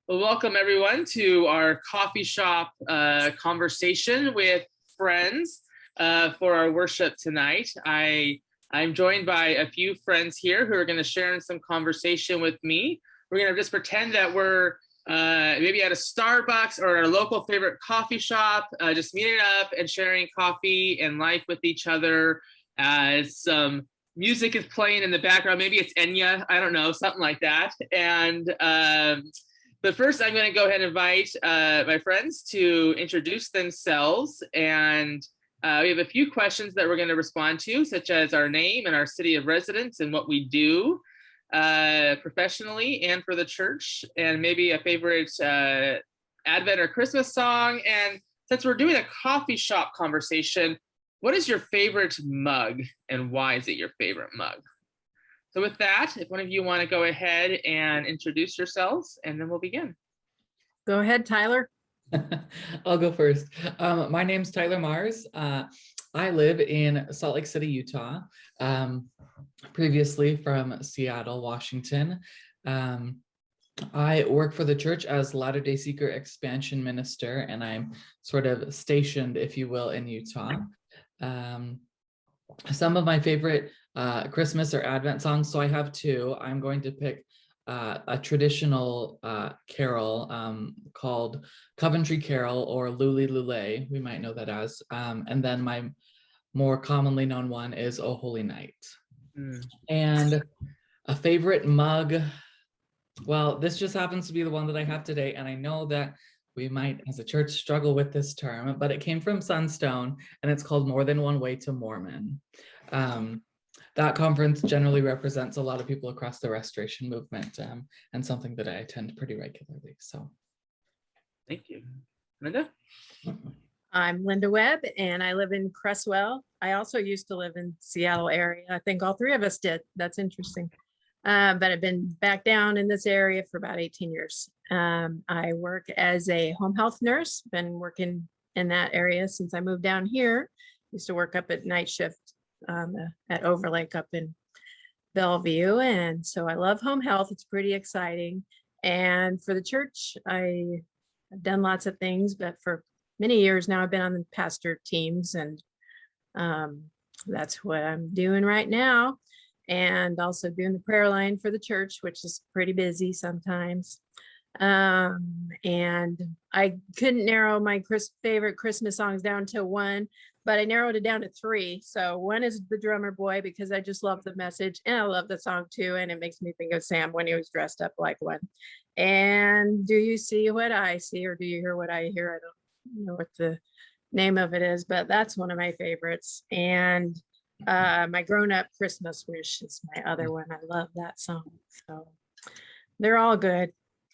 Well, welcome everyone to our coffee shop conversation with friends for our worship tonight. I'm joined by a few friends here who are going to share in some conversation with me. We're going to just pretend that we're maybe at a Starbucks or our local favorite coffee shop, just meeting up and sharing coffee and life with each other as some music is playing in the background. Maybe it's Enya, I don't know, something like that. But first, I'm going to go ahead and invite my friends to introduce themselves. And we have a few questions that we're going to respond to, such as our name and our city of residence and what we do professionally and for the church, and maybe a favorite Advent or Christmas song. And since we're doing a coffee shop conversation, what is your favorite mug and why is it your favorite mug? So with that, if one of you want to go ahead and introduce yourselves, and then we'll begin. Go ahead, Tyler. I'll go first. My name's Tyler Marz. I live in Salt Lake City, Utah, previously from Seattle, Washington. I work for the church as Latter-day Seeker expansion minister, and I'm sort of stationed, if you will, in Utah. Some of my favorite Christmas or Advent songs, so I have two. I'm going to pick a traditional carol called Coventry Carol or Luli Lule, we might know that as, and then my more commonly known one is O Holy Night. And a favorite mug, well, this just happens to be the one that I have today, and I know that we might, as a church, struggle with this term, but it came from Sunstone, and it's called More Than One Way to Mormon. That conference generally represents a lot of people across the Restoration movement, and something that I attend pretty regularly. So, thank you. Linda? I'm Linda Webb, and I live in Cresswell. I also used to live in Seattle area. I think all three of us did. That's interesting. But I've been back down in this area for about 18 years. I work as a home health nurse, been working in that area since I moved down here. Used to work up at night shift at Overlake up in Bellevue. And so I love home health. It's pretty exciting. And for the church, I've done lots of things, but for many years now, I've been on the pastor teams, and that's what I'm doing right now. And also doing the prayer line for the church, which is pretty busy sometimes. And I couldn't narrow my favorite Christmas songs down to one, but I narrowed it down to three. So one is The Drummer Boy, because I just love the message and I love the song too. And it makes me think of Sam when he was dressed up like one. And Do You See What I See, or Do You Hear What I Hear? I don't know what the name of it is, but that's one of my favorites. And My Grown Up Christmas Wish is my other one. I love that song. So they're all good.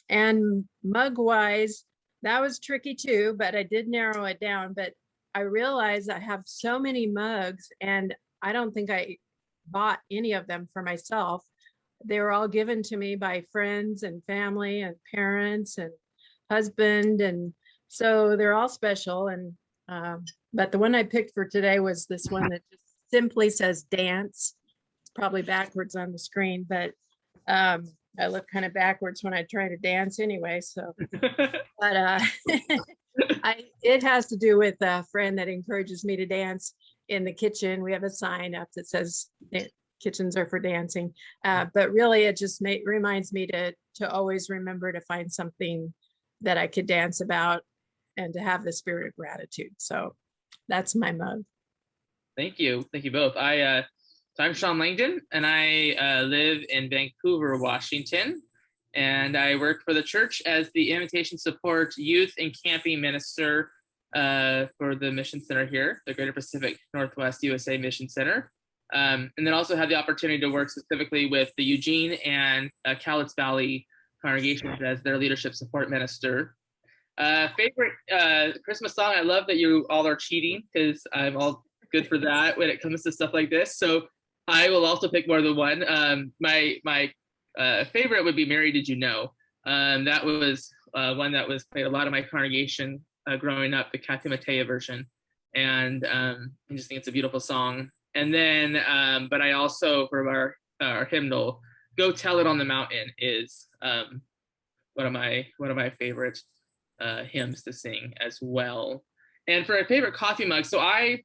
And mug wise, that was tricky too, but I did narrow it down. But I realized I have so many mugs, and I don't think I bought any of them for myself. They were all given to me by friends and family and parents and husband. And so they're all special. And but the one I picked for today was this one that just simply says dance. It's probably backwards on the screen, but I look kind of backwards when I try to dance anyway. So, but it has to do with a friend that encourages me to dance in the kitchen. We have a sign up that says kitchens are for dancing, but really it just reminds me to always remember to find something that I could dance about and to have the spirit of gratitude. So that's my mug. Thank you both. So I'm Sean Langdon, and I live in Vancouver, Washington, and I work for the church as the Invitation Support Youth and Camping Minister for the Mission Center here, the Greater Pacific Northwest USA Mission Center, and then also have the opportunity to work specifically with the Eugene and Cowlitz Valley congregations as their leadership support minister. Favorite Christmas song? I love that you all are cheating, because I'm all good for that when it comes to stuff like this. So I will also pick more than one. My favorite would be Mary Did You Know? That was one that was played a lot of my congregation growing up, the Kathy Mattea version. And I just think it's a beautiful song. And then, but I also, for our hymnal, Go Tell It on the Mountain is one one of my favorite hymns to sing as well. And for a favorite coffee mug, so I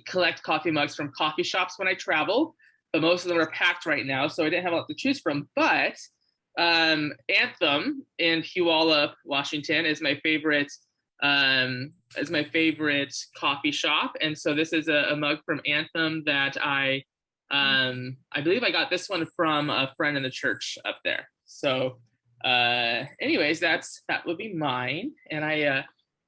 collect coffee mugs from coffee shops when I travel, but most of them are packed right now, so I didn't have a lot to choose from. But Anthem in Puyallup, Washington, is my favorite coffee shop, and so this is a mug from Anthem that I believe I got this one from a friend in the church up there. So, anyways, that would be mine, and I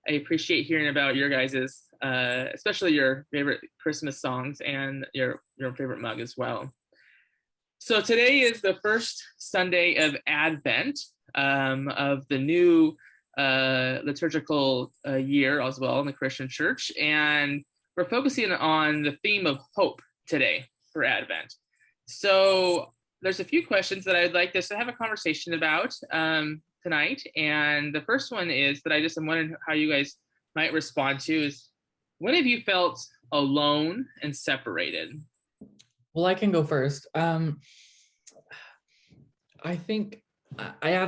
appreciate hearing about your guys's, especially your favorite Christmas songs and your favorite mug as well. So today is the first Sunday of Advent, of the new liturgical year as well in the Christian Church, and we're focusing on the theme of hope today for Advent. So there's a few questions that I'd like us to have a conversation about tonight, and the first one is that I just am wondering how you guys might respond to is, when have you felt alone and separated? Well, I can go first. I think I'll add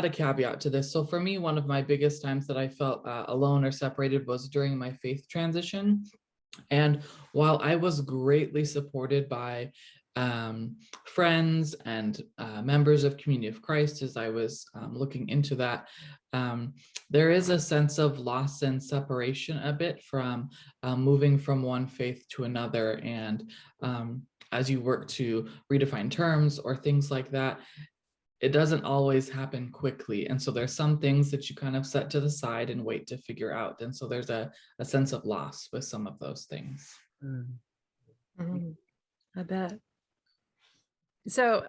a caveat to this. So for me, one of my biggest times that I felt alone or separated was during my faith transition. And while I was greatly supported by friends and members of Community of Christ as I was looking into that, there is a sense of loss and separation a bit from moving from one faith to another. And as you work to redefine terms or things like that, it doesn't always happen quickly. And so there's some things that you kind of set to the side and wait to figure out. And so there's a sense of loss with some of those things. I bet. So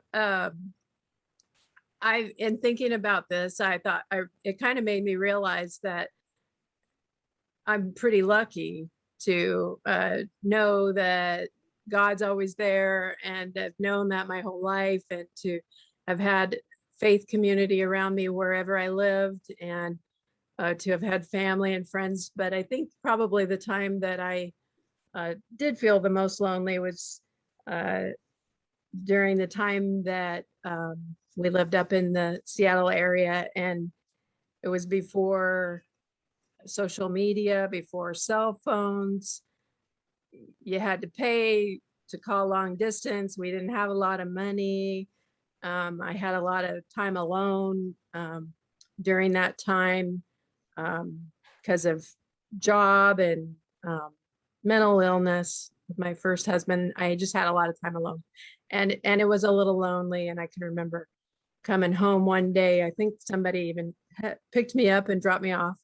in thinking about this, I thought it kind of made me realize that I'm pretty lucky to know that God's always there, and I've known that my whole life, and to have had faith community around me wherever I lived, and to have had family and friends. But I think probably the time that I did feel the most lonely was during the time that we lived up in the Seattle area, and it was before social media, before cell phones. You had to pay to call long distance. We didn't have a lot of money. I had a lot of time alone during that time because of job and mental illness. With my first husband, I just had a lot of time alone, and it was a little lonely. And I can remember coming home one day. I think somebody even picked me up and dropped me off.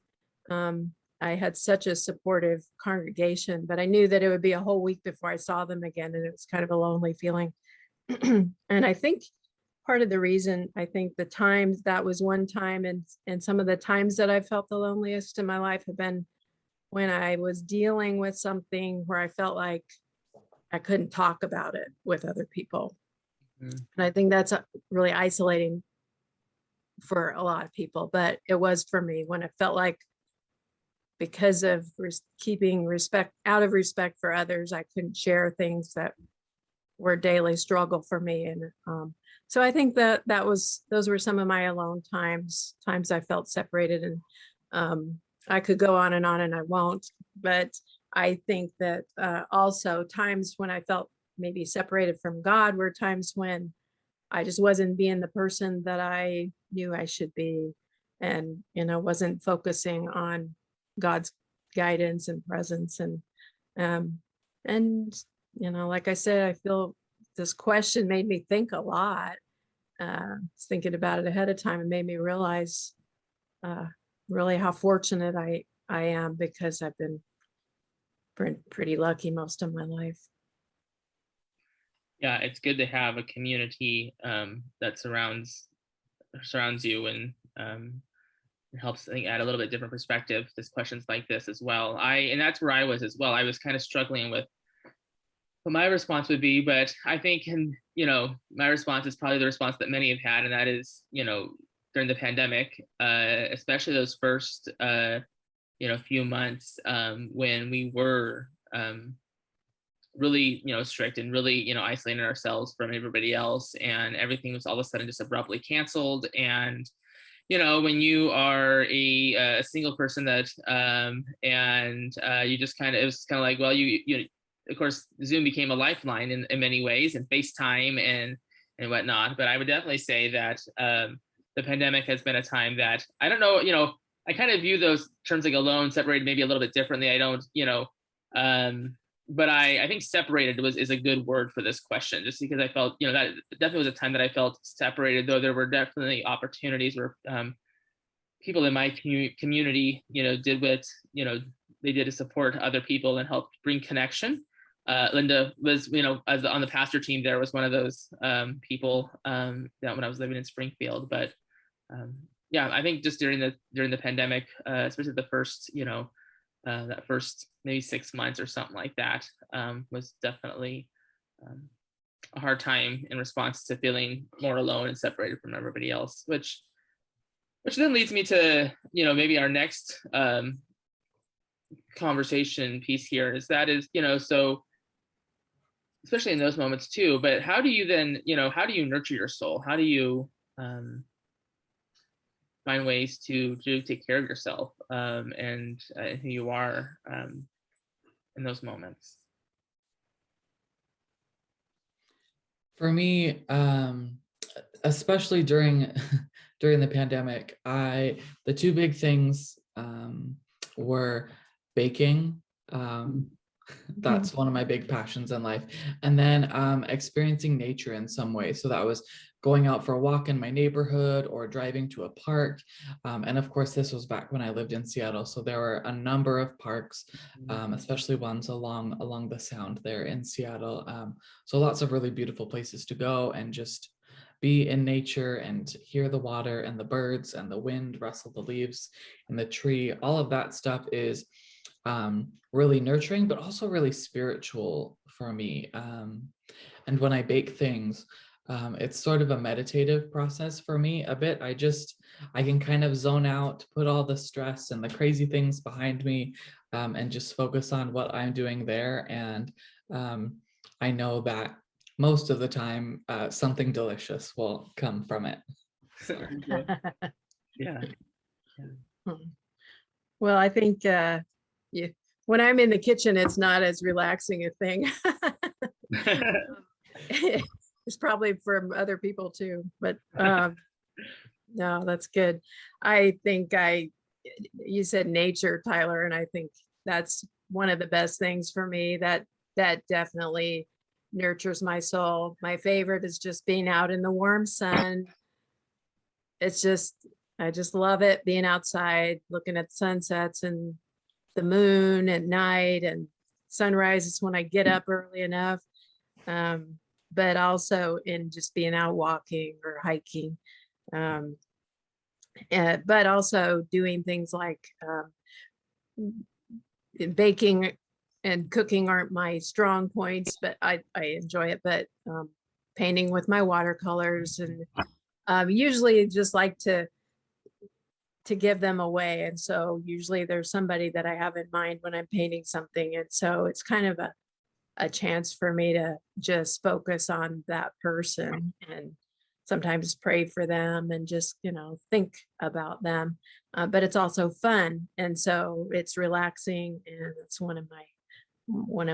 I had such a supportive congregation, but I knew that it would be a whole week before I saw them again, and it was kind of a lonely feeling. And I think part of the reason, I think the times that was one time, and some of the times that I felt the loneliest in my life have been when I was dealing with something where I felt like I couldn't talk about it with other people. And I think that's really isolating for a lot of people, but it was for me when I felt like, because of keeping respect, out of respect for others, I couldn't share things that were a daily struggle for me. And so I think that those were some of my alone times I felt separated. And I could go on and I won't, but I think that also times when I felt maybe separated from God were times when I just wasn't being the person that I knew I should be, and wasn't focusing on God's guidance and presence. And like I said, I feel this question made me think a lot. Thinking about it ahead of time, and made me realize really how fortunate I am, because I've been pretty lucky most of my life. Yeah, it's good to have a community that surrounds you, and it helps, I think, add a little bit different perspective to questions like this as well. And that's where I was as well. I was kind of struggling with what my response would be, but I think, my response is probably the response that many have had, and that is, during the pandemic, especially those first, few months when we were really, strict and really, isolating ourselves from everybody else, and everything was all of a sudden just abruptly canceled. And when you are a single person that and you just kind of, it was kind of like, well, you of course Zoom became a lifeline in many ways, and FaceTime and whatnot. But I would definitely say that the pandemic has been a time that, I don't know, I kind of view those terms like alone, separated, maybe a little bit differently. I don't, but I think separated is a good word for this question, just because I felt, that definitely was a time that I felt separated, though there were definitely opportunities where people in my community, did what, they did to support other people and help bring connection. Linda was, as on the pastor team, there was one of those people that when I was living in Springfield. But yeah, I think just during the pandemic, especially the first, that first maybe 6 months or something like that, was definitely a hard time in response to feeling more alone and separated from everybody else, which then leads me to, maybe our next conversation piece here is, so especially in those moments too, but how do you then, how do you nurture your soul? How do you find ways to take care of yourself and who you are in those moments? For me, especially during the pandemic, the two big things were baking. That's one of my big passions in life. And then experiencing nature in some way. So that was going out for a walk in my neighborhood or driving to a park. And of course, this was back when I lived in Seattle. So there were a number of parks, especially ones along the Sound there in Seattle. So lots of really beautiful places to go and just be in nature and hear the water and the birds and the wind rustle the leaves in the tree. All of that stuff is really nurturing, but also really spiritual for me. And when I bake things, it's sort of a meditative process for me a bit. I can kind of zone out, put all the stress and the crazy things behind me, and just focus on what I'm doing there. And I know that most of the time, something delicious will come from it. Yeah. Well, I think when I'm in the kitchen, it's not as relaxing a thing. It's probably for other people too, but no, that's good. I think you said nature, Tyler, and I think that's one of the best things for me. That definitely nurtures my soul. My favorite is just being out in the warm sun. I just love it, being outside, looking at sunsets and the moon at night, and sunrises when I get up early enough. But also in just being out walking or hiking. But also doing things like baking and cooking aren't my strong points, but I enjoy it. But painting with my watercolors, and usually just like to give them away. And so usually there's somebody that I have in mind when I'm painting something. And so it's kind of a chance for me to just focus on that person and sometimes pray for them and just, think about them. But it's also fun. And so it's relaxing, and it's one of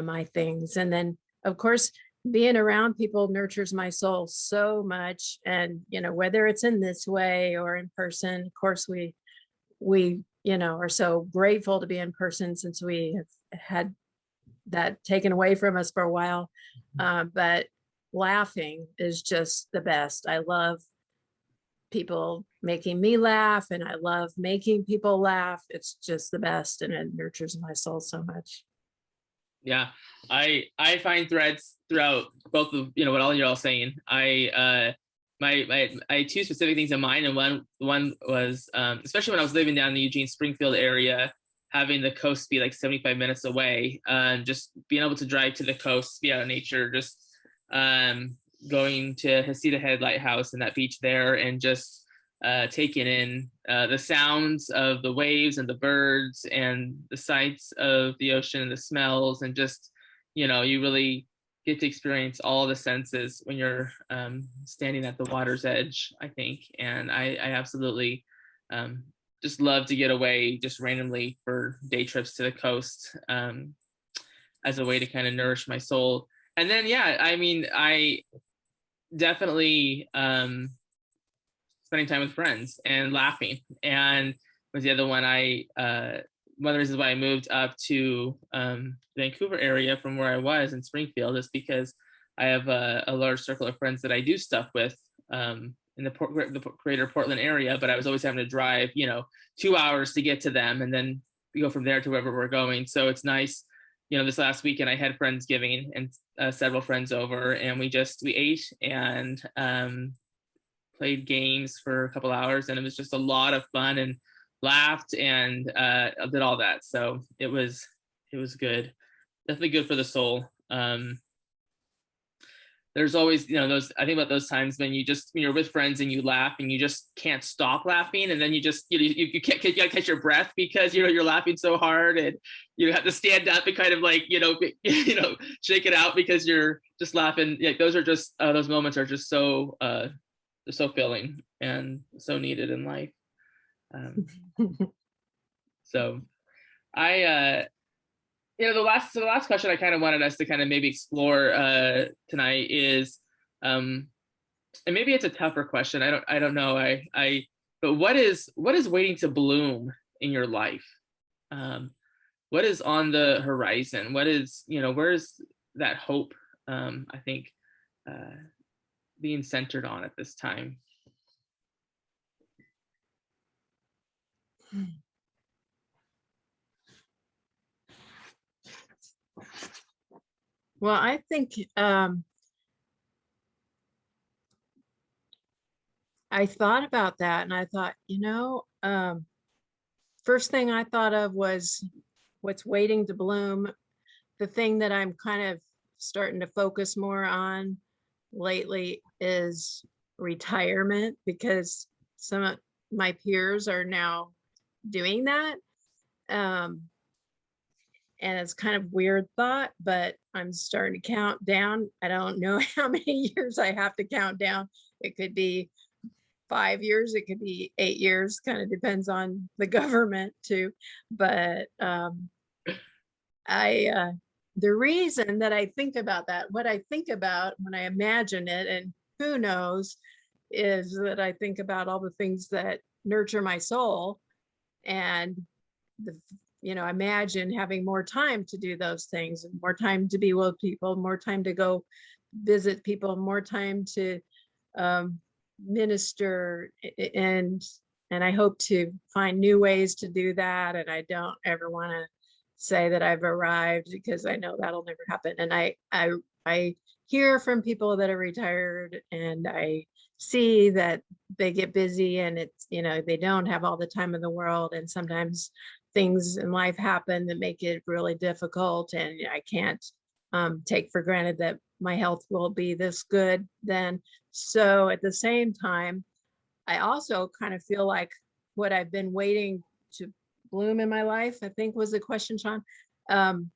my things. And then of course, being around people nurtures my soul so much. And, whether it's in this way or in person, of course, we are so grateful to be in person, since we have had that taken away from us for a while. But laughing is just the best. I love people making me laugh, and I love making people laugh. It's just the best, and it nurtures my soul so much. Yeah, I find threads throughout both of what all you're all saying. I had two specific things in mind, and one was especially when I was living down in the Eugene Springfield area, having the coast be like 75 minutes away, just being able to drive to the coast, be out in nature, just going to Hasita Head Lighthouse and that beach there, and just taking in the sounds of the waves and the birds and the sights of the ocean and the smells, and just you really get to experience all the senses when you're standing at the water's edge, I think. And I absolutely just love to get away just randomly for day trips to the coast as a way to kind of nourish my soul. And then, yeah, I mean, I definitely spending time with friends and laughing, and was the other one. One of the reasons why I moved up to Vancouver area from where I was in Springfield is because I have a large circle of friends that I do stuff with in the greater Portland area, but I was always having to drive 2 hours to get to them, and then we go from there to wherever we're going. So it's nice. This last weekend I had Friendsgiving and several friends over, and we ate and played games for a couple hours, and it was just a lot of fun, and laughed and did all that. So it was good, definitely good for the soul. There's always I think about those times when you're with friends and you laugh and you just can't stop laughing, and then you just you can't catch your breath because you're laughing so hard, and you have to stand up and kind of like shake it out because you're just laughing. Like those are just those moments are just so they're so filling and so needed in life. So I the last question I kind of wanted us to kind of maybe explore tonight is and maybe it's a tougher question. I don't know. But what is waiting to bloom in your life? What is on the horizon? What is, where's that hope I think being centered on at this time? Well, I think I thought about that, and I thought, first thing I thought of was what's waiting to bloom. The thing that I'm kind of starting to focus more on lately is retirement, because some of my peers are now doing that. And it's kind of weird thought, but I'm starting to count down. I don't know how many years I have to count down. It could be 5 years, it could be 8 years, kind of depends on the government too. But the reason that I think about that, what I think about when I imagine it, and who knows, is that I think about all the things that nurture my soul, and imagine having more time to do those things, and more time to be with people, more time to go visit people, more time to minister, and I hope to find new ways to do that. And I don't ever want to say that I've arrived, because I know that'll never happen. And I hear from people that are retired, and I see that they get busy, and it's, they don't have all the time in the world, and sometimes things in life happen that make it really difficult, and I can't take for granted that my health will be this good then. So at the same time, I also kind of feel like what I've been waiting to bloom in my life, I think was the question, Sean. I'm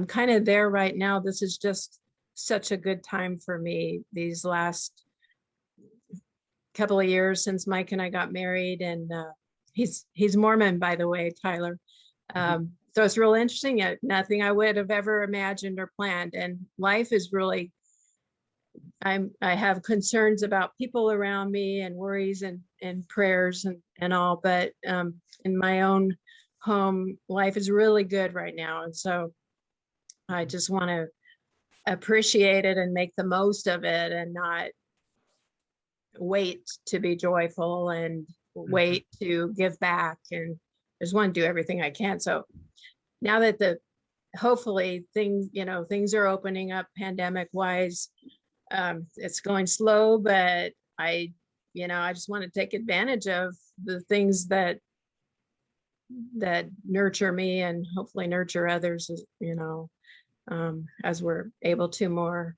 kind of there right now. This is just such a good time for me these last couple of years since Mike and I got married, and he's Mormon, by the way, Tyler. So it's real interesting. Nothing I would have ever imagined or planned. And life is really, I have concerns about people around me, and worries and prayers and all, but in my own home, life is really good right now. And so I just want to appreciate it and make the most of it, and not wait to be joyful and wait to give back, and just want to do everything I can. So now that hopefully things are opening up pandemic wise, it's going slow, but I just want to take advantage of the things that nurture me, and hopefully nurture others, as we're able to more.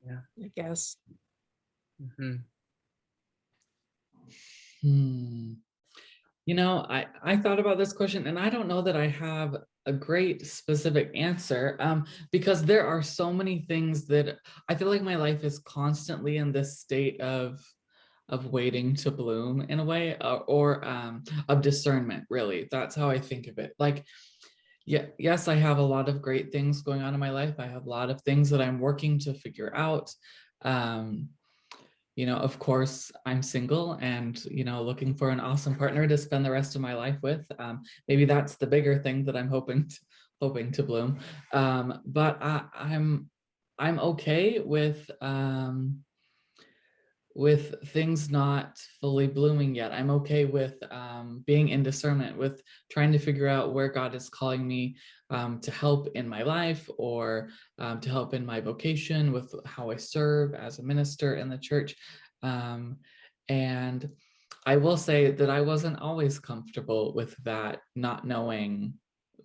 Yeah, I guess. I thought about this question, and I don't know that I have a great specific answer, because there are so many things that I feel like my life is constantly in this state of waiting to bloom in a way, or of discernment. Really, that's how I think of it. Like, yeah, yes, I have a lot of great things going on in my life. I have a lot of things that I'm working to figure out. Of course, I'm single and, looking for an awesome partner to spend the rest of my life with. Maybe that's the bigger thing that I'm hoping to bloom. But I'm okay with things not fully blooming yet. I'm okay with being in discernment, with trying to figure out where God is calling me to help in my life, or to help in my vocation with how I serve as a minister in the church. And I will say that I wasn't always comfortable with that not knowing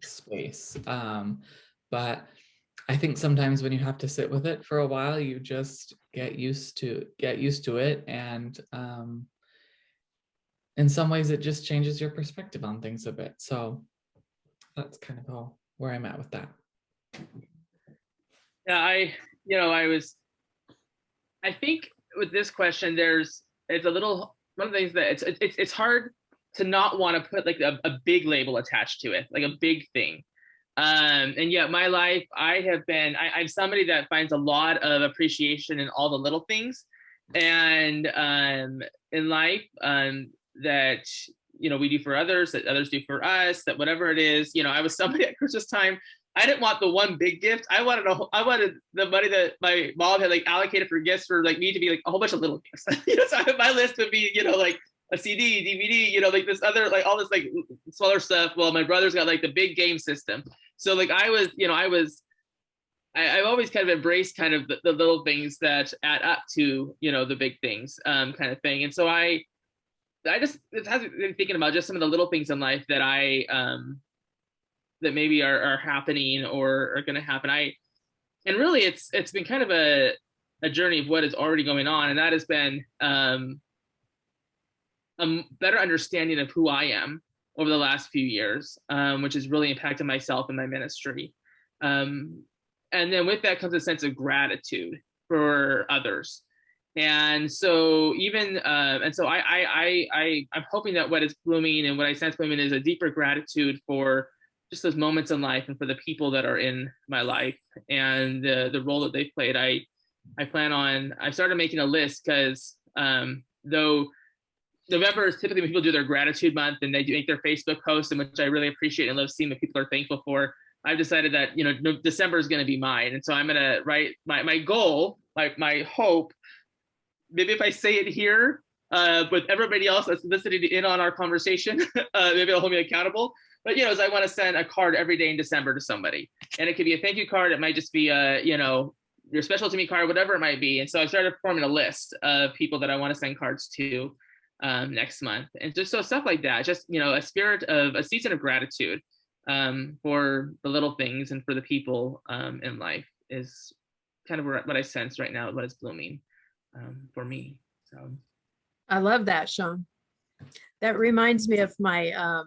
space. But I think sometimes when you have to sit with it for a while, you just get used to it. And in some ways, it just changes your perspective on things a bit. So that's kind of where I'm at with that. Yeah, I think with this question, it's a little, one of the things that it's hard to not want to put like a big label attached to it, like a big thing. And yet my life, I'm somebody that finds a lot of appreciation in all the little things. And in life, that, we do for others, that others do for us, that whatever it is, I was somebody at Christmas time, I didn't want the one big gift. I wanted the money that my mom had like allocated for gifts for like me to be like a whole bunch of little gifts. So my list would be, like a CD, DVD, like this other, like all this like smaller stuff. Well, my brother's got like the big game system. So like I've always kind of embraced kind of the little things that add up to, the big things, kind of thing. And so it has been thinking about just some of the little things in life that that maybe are happening or are going to happen. And really it's been kind of a journey of what is already going on. And that has been, a better understanding of who I am over the last few years, which has really impacted myself and my ministry. And then with that comes a sense of gratitude for others. And so I'm hoping that what is blooming and what I sense blooming is a deeper gratitude for just those moments in life and for the people that are in my life and the role that they've played. I started making a list because though November is typically when people do their gratitude month and they do make their Facebook posts, and which I really appreciate and love seeing what people are thankful for. I've decided that, December is going to be mine. And so I'm going to write my goal, my hope, maybe if I say it here, with everybody else that's listening in on our conversation, maybe they'll hold me accountable. But, is I want to send a card every day in December to somebody. And it could be a thank you card. It might just be your special to me card, whatever it might be. And so I started forming a list of people that I want to send cards to next month. And just so stuff like that, just, a spirit of a season of gratitude for the little things and for the people in life is kind of what I sense right now, what is blooming for me. So I love that, Sean. That reminds me of my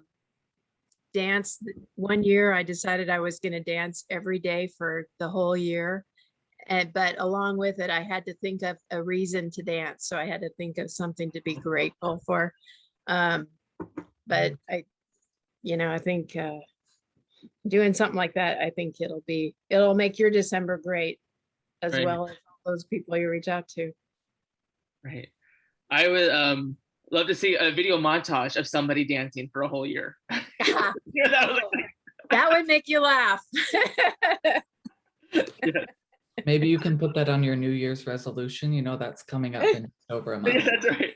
dance. One year I decided I was going to dance every day for the whole year. But along with it, I had to think of a reason to dance. So I had to think of something to be grateful for. But I think doing something like that, I think it'll make your December great, as right. well as all those people you reach out to. Right. I would love to see a video montage of somebody dancing for a whole year. That would make you laugh. Yeah. Maybe you can put that on your New Year's resolution. That's coming up in over a month. Yeah, that's right.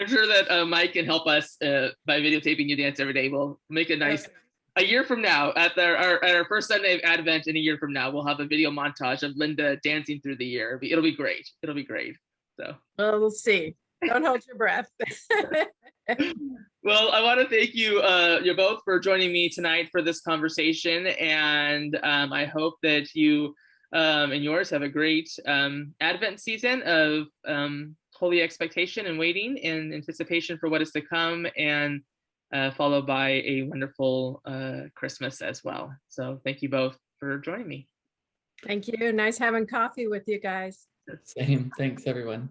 I'm sure that Mike can help us by videotaping you dance every day. We'll make a nice, a year from now, at our first Sunday of Advent in a year from now, we'll have a video montage of Linda dancing through the year. It'll be great. It'll be great. So. Well, we'll see. Don't hold your breath. Well, I want to thank you both for joining me tonight for this conversation. And I hope that you and yours have a great Advent season of holy expectation and waiting in anticipation for what is to come. And followed by a wonderful Christmas as well. So thank you both for joining me. Thank you. Nice having coffee with you guys. Same. Thanks, everyone.